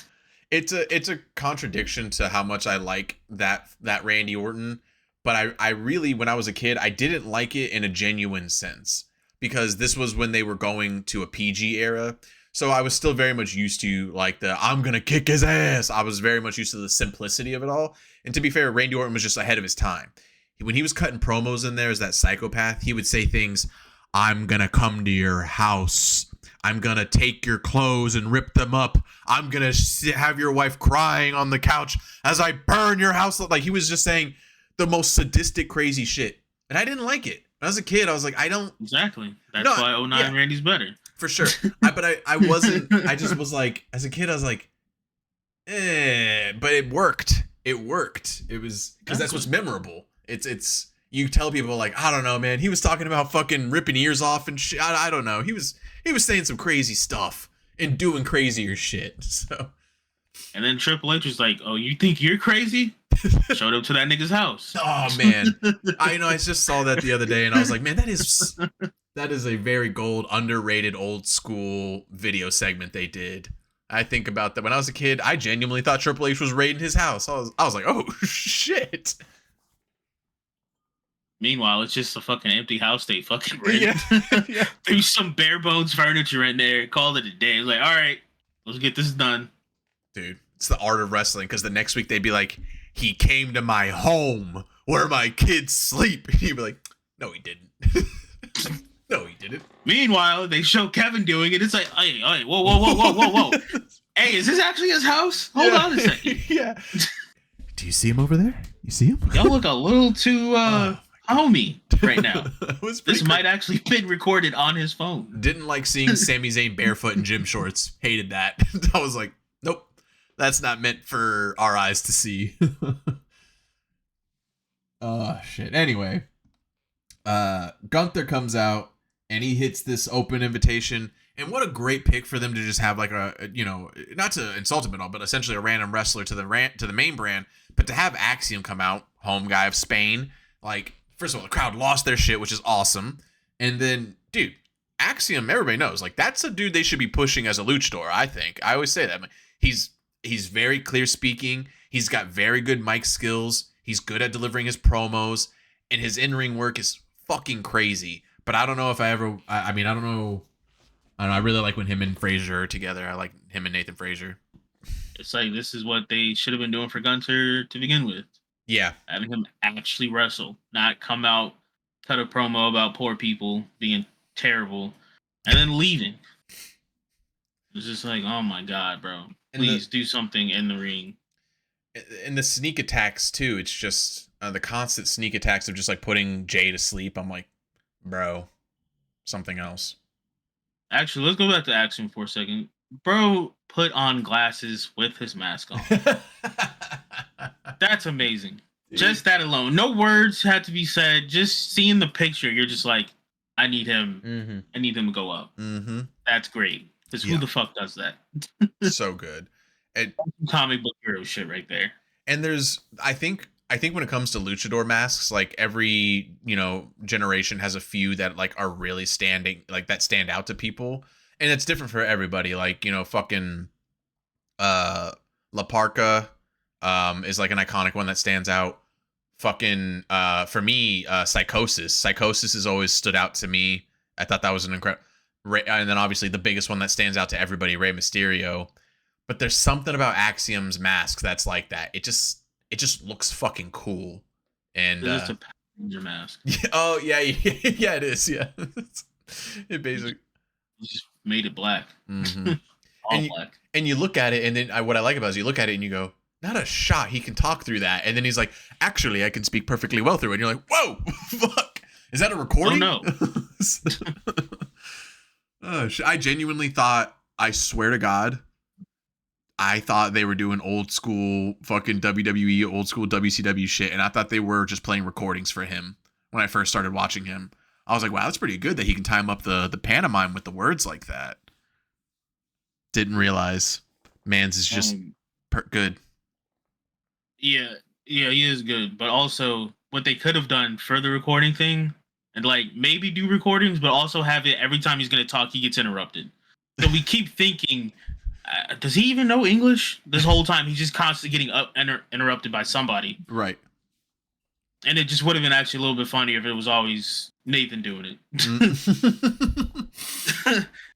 It's a contradiction to how much I like that Randy Orton, but I really, when I was a kid, I didn't like it in a genuine sense because this was when they were going to a PG era. So I was still very much used to like I'm gonna kick his ass. I was very much used to the simplicity of it all. And to be fair, Randy Orton was just ahead of his time. When he was cutting promos in there as that psychopath, he would say things, I'm gonna come to your house. I'm gonna take your clothes and rip them up. I'm gonna have your wife crying on the couch as I burn your house. Like, he was just saying the most sadistic, crazy shit. And I didn't like it. When I was a kid, I was like, I don't... Exactly. That's why 09 Randy's better. For sure. I wasn't... I just was like... As a kid, I was like... But it worked. It worked. It was... Because that's what's memorable. It's... You tell people, like, I don't know, man. He was talking about fucking ripping ears off and shit. I don't know. He was saying some crazy stuff and doing crazier shit. So... And then Triple H was like, oh, you think you're crazy? Showed up to that nigga's house. Oh, man. I just saw that the other day, and I was like, man, that is a very gold, underrated, old school video segment they did. I think about that. When I was a kid, I genuinely thought Triple H was raiding his house. I was like, oh, shit. Meanwhile, it's just a fucking empty house they fucking rented. Yeah. Threw some bare bones furniture in there, called it a day. Like, all right, let's get this done. Dude, it's the art of wrestling, because the next week they'd be like, he came to my home where my kids sleep. And you'd be like, no, he didn't. No, he didn't. Meanwhile, they show Kevin doing it. It's like, hey, whoa. Hey, is this actually his house? Hold on a second. Yeah. Do you see him over there? You see him? Y'all look a little too homey right now. This might actually been recorded on his phone. Didn't like seeing Sami Zayn barefoot in gym shorts. Hated that. I was like, nope. That's not meant for our eyes to see. Oh, shit. Anyway, Gunther comes out and he hits this open invitation. And what a great pick for them to just have like a, not to insult him at all, but essentially a random wrestler to the main brand. But to have Axiom come out, home guy of Spain, like, first of all, the crowd lost their shit, which is awesome. And then, dude, Axiom, everybody knows, like, that's a dude they should be pushing as a luchador, I think. I always say that. I mean, He's very clear speaking. He's got very good mic skills. He's good at delivering his promos, and his in-ring work is fucking crazy. But I don't know if I don't know. I really like when him and Frazier are together. I like him and Nathan Frazier. It's like, this is what they should have been doing for Gunther to begin with. Yeah. Having him actually wrestle, not come out, cut a promo about poor people being terrible, and then leaving. It's just like, oh my God, bro. Please do something in the ring. And the sneak attacks, too. It's just the constant sneak attacks of just like putting Jay to sleep. I'm like, bro, something else. Actually, let's go back to Axiom for a second. Bro put on glasses with his mask on. That's amazing. Just that alone. No words had to be said. Just seeing the picture, you're just like, I need him. Mm-hmm. I need him to go up. Mm-hmm. That's great. Because who the fuck does that? So good. And comic book hero shit right there. And there's, I think when it comes to luchador masks, like every, generation has a few that like are really stand out to people. And it's different for everybody. Like, fucking La Parka is like an iconic one that stands out. Fucking for me, Psychosis. Psychosis has always stood out to me. I thought that was an incredible. And then obviously the biggest one that stands out to everybody, Rey Mysterio. But there's something about Axiom's mask that's like that. It just looks fucking cool. And it's a passenger mask. Oh yeah, yeah, it is. Yeah, it basically just made it black. Mm-hmm. All black. And you look at it, and then what I like about it is you look at it and you go, not a shot. He can talk through that. And then he's like, actually, I can speak perfectly well through it. And you're like, whoa, fuck. Is that a recording? Oh, no. I genuinely thought, I swear to God, I thought they were doing old school fucking WWE, old school WCW shit. And I thought they were just playing recordings for him when I first started watching him. I was like, wow, that's pretty good that he can time up the pantomime with the words like that. Didn't realize Mans is just good. Yeah, he is good. But also, what they could have done for the recording thing, and like maybe do recordings, but also have it every time he's going to talk, he gets interrupted. So we keep thinking, does he even know English? This whole time, he's just constantly getting interrupted by somebody. Right. And it just would have been actually a little bit funnier if it was always Nathan doing it.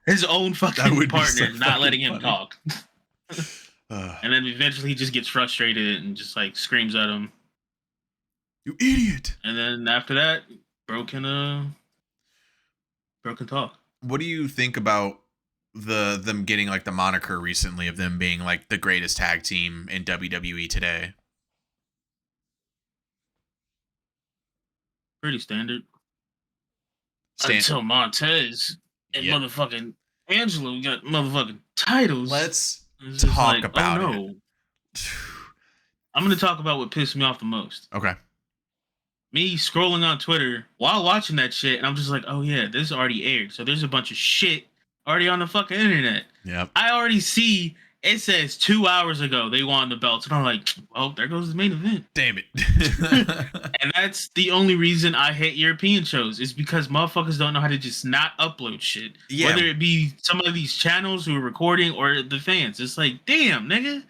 His own fucking partner not letting him talk. And then eventually he just gets frustrated and just like screams at him. You idiot. And then after that, broken talk. What do you think about them getting like the moniker recently of them being like the greatest tag team in WWE today? Pretty standard. Until Montez and motherfucking Angelo got motherfucking titles. Let's talk about it. I'm going to talk about what pissed me off the most. Okay. Me scrolling on Twitter while watching that shit, and I'm just like, oh yeah, this already aired. So there's a bunch of shit already on the fucking internet. Yep. I already see it says 2 hours ago they won the belts. And I'm like, well, there goes the main event. Damn it. And that's the only reason I hate European shows is because motherfuckers don't know how to just not upload shit. Yeah. Whether it be some of these channels who are recording or the fans. It's like, damn, nigga.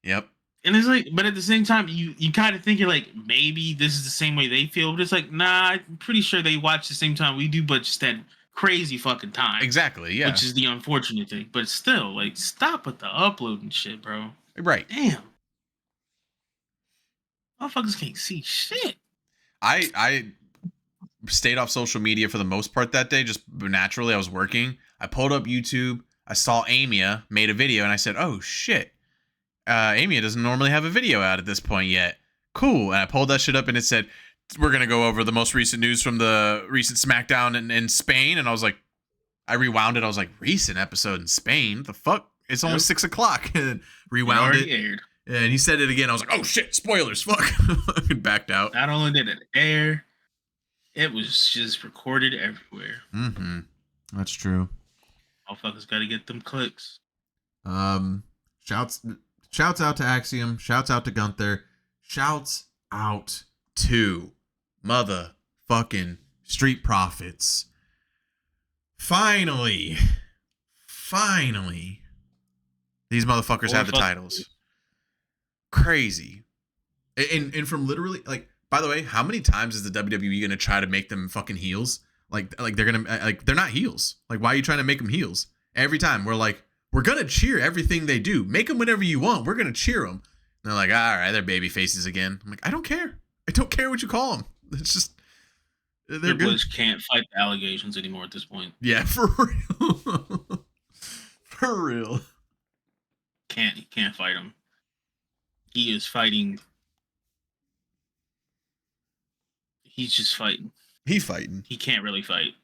Yep. And it's like, but at the same time, you kind of think you're like, maybe this is the same way they feel. But it's like, nah, I'm pretty sure they watch the same time we do, but just that crazy fucking time. Exactly, yeah. Which is the unfortunate thing. But still, like, stop with the uploading shit, bro. Right. Damn. Motherfuckers can't see shit. I stayed off social media for the most part that day, just naturally. I was working. I pulled up YouTube. I saw Amia made a video, and I said, oh, shit. Amia doesn't normally have a video out at this point yet. Cool. And I pulled that shit up, and it said, we're going to go over the most recent news from the recent Smackdown in Spain. And I was like, I rewound it. I was like, recent episode in Spain? What the fuck? It's almost 6 o'clock. And rewound it. Aired. And he said it again. I was like, oh shit, spoilers. Fuck. Backed out. Not only did it air, it was just recorded everywhere. Mm-hmm. That's true. Motherfuckers got to get them clicks. Shouts out to Axiom. Shouts out to Gunther. Shouts out to motherfucking Street Profits. Finally, these motherfuckers have the titles. Crazy. And from literally, like, by the way, how many times is the WWE gonna try to make them fucking heels? Like they're gonna, like, they're not heels. Like, why are you trying to make them heels? Every time we're like, we're gonna cheer everything they do. Make them whatever you want. We're gonna cheer them. And they're like, all right, they're baby faces again. I'm like, I don't care. I don't care what you call them. It's just, they're good. Can't fight the allegations anymore at this point. Yeah, for real. For real. He can't fight them. He is fighting. He's just fighting. He's fighting. He can't really fight.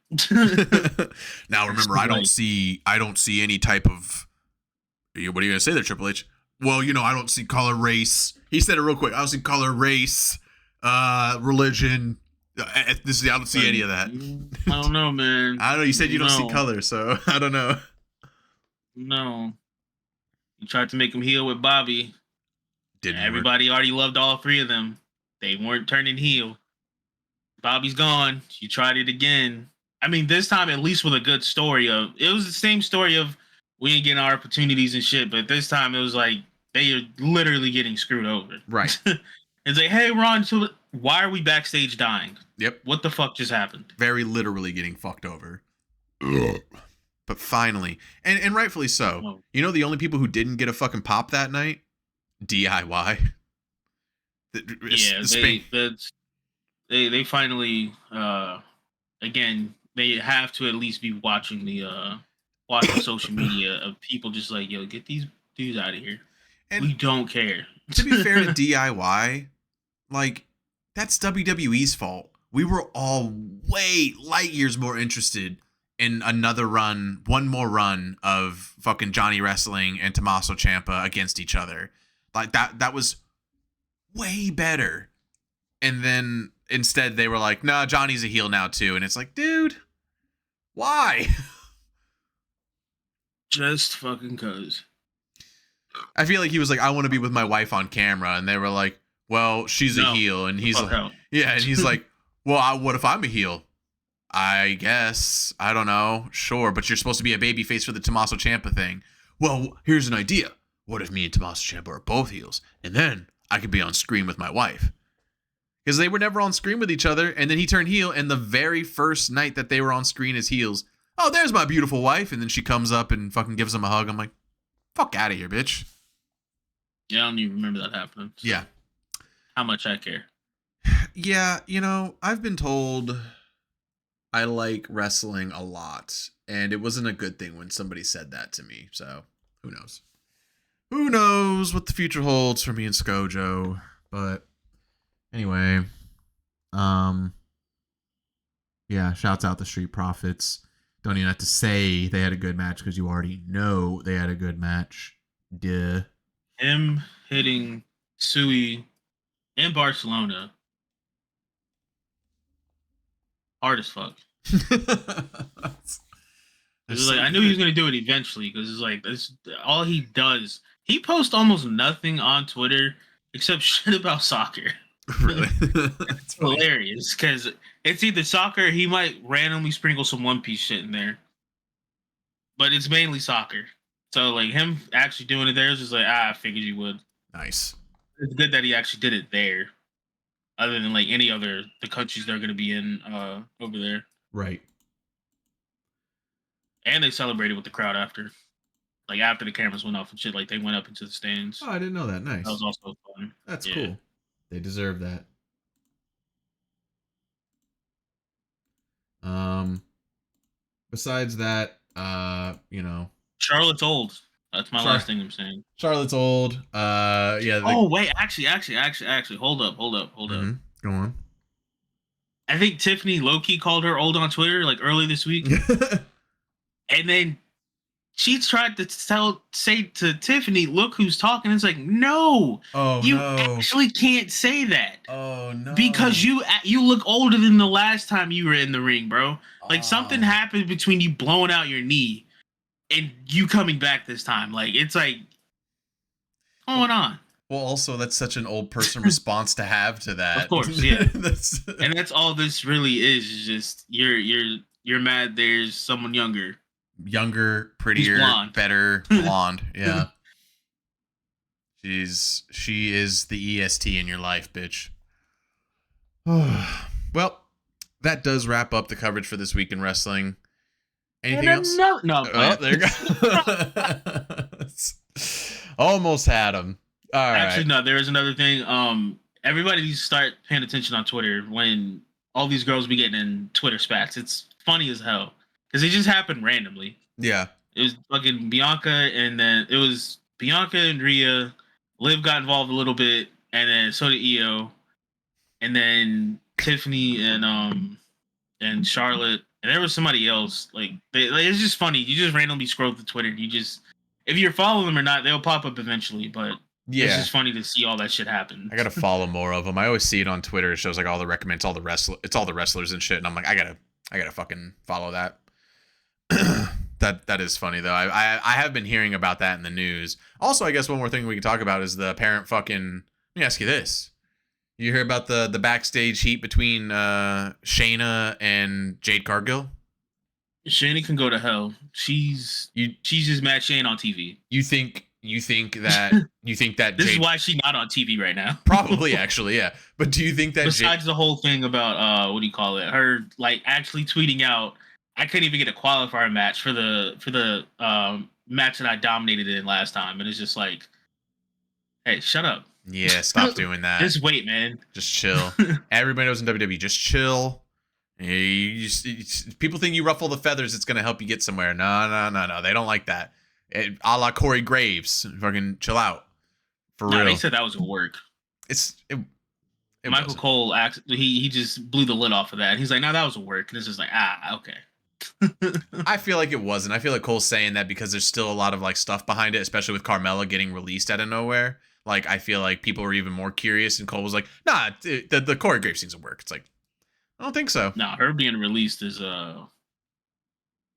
Now remember, I don't see any type of, what are you gonna say there, Triple H? well, I don't see color, race. He said it real quick. I don't see color, race, religion, ethnicity. I don't see any of that. I don't know, man. I don't know. You said you don't see color, so I don't know. No. You tried to make him heel with Bobby. Everybody already loved all three of them. They weren't turning heel. Bobby's gone. You tried it again. I mean, this time at least with a good story of. It was the same story of we ain't getting our opportunities and shit, but this time it was like they are literally getting screwed over. Right. It's like, hey, Ron, so why are we backstage dying? Yep. What the fuck just happened? Very literally getting fucked over. But finally, and rightfully so. Oh. The only people who didn't get a fucking pop that night? DIY. They finally again, they have to at least be watching watching social media of people just like, yo, get these dudes out of here. And we don't care. To be fair to DIY, like, that's WWE's fault. We were all way light years more interested in one more run of fucking Johnny Wrestling and Tommaso Ciampa against each other. Like, that was way better. And then instead they were like, nah, Johnny's a heel now too. And it's like, dude, why? Just fucking cause. I feel like he was like, I want to be with my wife on camera. And they were like, well, she's a heel. And he's like, yeah. And he's like, well, what if I'm a heel? I guess. I don't know. Sure. But you're supposed to be a babyface for the Tommaso Ciampa thing. Well, here's an idea. What if me and Tommaso Ciampa are both heels? And then I could be on screen with my wife. Because they were never on screen with each other. And then he turned heel. And the very first night that they were on screen as heels, oh, there's my beautiful wife. And then she comes up and fucking gives him a hug. I'm like, fuck out of here, bitch. Yeah, I don't even remember that happening. So yeah. How much I care. Yeah, I've been told I like wrestling a lot. And it wasn't a good thing when somebody said that to me. So, who knows? Who knows what the future holds for me and Skojo. But anyway, yeah, shouts out the Street Profits. Don't even have to say they had a good match because you already know they had a good match. Duh. Him hitting Sui in Barcelona. Hard as fuck. It's like, I knew he was going to do it eventually because it's like, that's all he does. He posts almost nothing on Twitter except shit about soccer. Really? It's hilarious because it's either soccer or he might randomly sprinkle some One Piece shit in there. But it's mainly soccer. So, like, him actually doing it there is just like, I figured you would. Nice. It's good that he actually did it there. Other than, like, the countries they're going to be in over there. Right. And they celebrated with the crowd after. Like, after the cameras went off and shit, like, they went up into the stands. Oh, I didn't know that. Nice. That was also fun. That's cool. They deserve that. Besides that, Charlotte's old. That's my last thing I'm saying. Charlotte's old. Yeah. Oh wait, actually, hold up. Mm-hmm. Go on. I think Tiffany low-key called her old on Twitter like early this week, and then she tried to say to Tiffany, "Look who's talking." It's like, no, you actually can't say that. Oh no, because you look older than the last time you were in the ring, bro. Like something happened between you blowing out your knee and you coming back this time. Like it's like, what's going on? Well, also that's such an old person response to have to that. Of course, yeah. And that's all this really is just you're mad. There's someone younger, prettier, better, blonde. Yeah. She is the EST in your life, bitch. Well, that does wrap up the coverage for this week in wrestling. Anything else? No. Oh, there you go. Almost had him. All right. Actually, no. There is another thing. Everybody needs to start paying attention on Twitter when all these girls be getting in Twitter spats. It's funny as hell because it just happened randomly. Yeah. It was fucking Bianca, and then it was Bianca and Rhea. Liv got involved a little bit, and then so did Io, and then Tiffany and Charlotte, and there was somebody else. Like it's just funny. You just randomly scroll through Twitter, and if you're following them or not, they'll pop up eventually. But Yeah, it's just funny to see all that shit happen. I gotta follow more of them. I always see it on Twitter. It shows like all the recommends, all the wrestlers and shit. And I'm like, I gotta fucking follow that. That is funny though. I have been hearing about that in the news. Also, I guess one more thing we can talk about is the apparent fucking. Let me ask you this: you hear about the backstage heat between Shayna and Jade Cargill? Shayna can go to hell. She's just Matt Shane on TV. You think that This is why she's not on TV right now. Probably, actually, yeah. But do you think that besides the whole thing about what do you call it? Her like actually tweeting out, I couldn't even get a qualifier match for the match that I dominated in last time, and it's just like, hey, shut up. Yeah, stop doing that. Just wait, man. Just chill. Everybody knows in WWE, just chill. People think you ruffle the feathers, it's gonna help you get somewhere. No. They don't like that. A la Corey Graves. Fucking chill out. For real. They said that was a work. It Michael wasn't. Cole he just blew the lid off of that. He's like, no, that was a work. And it's just like, okay. I feel like it wasn't. I feel like Cole's saying that because there's still a lot of like stuff behind it, especially with Carmella getting released out of nowhere. Like I feel like people were even more curious, and Cole was like, nah, the Corey Graves thing's a work. It's like, I don't think so. No, her being released is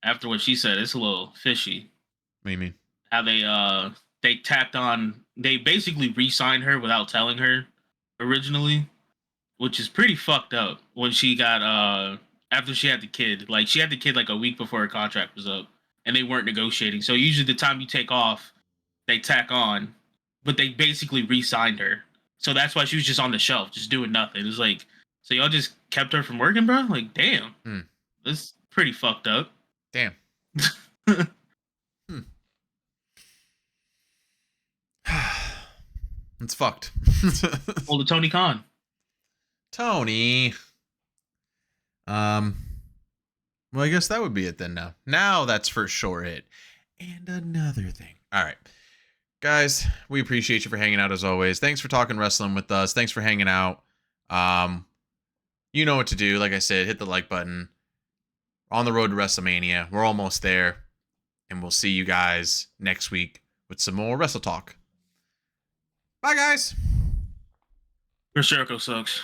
after what she said, it's a little fishy. What do you mean? How they tapped on, they basically re-signed her without telling her originally, which is pretty fucked up. When she got after she had the kid, like she had the kid like a week before her contract was up, and they weren't negotiating. So usually the time you take off, they tack on, but they basically re-signed her. So that's why she was just on the shelf, just doing nothing. It was like, so y'all just kept her from working, bro? Like, damn. That's pretty fucked up. Damn. It's fucked. Well, the Tony Khan. Tony. Well, I guess that would be it then now. Now that's for sure it. And another thing. All right. Guys, we appreciate you for hanging out as always. Thanks for talking wrestling with us. Thanks for hanging out. You know what to do. Like I said, hit the like button. On the road to WrestleMania. We're almost there. And we'll see you guys next week with some more Wrestle Talk. Bye, guys. Jericho sucks.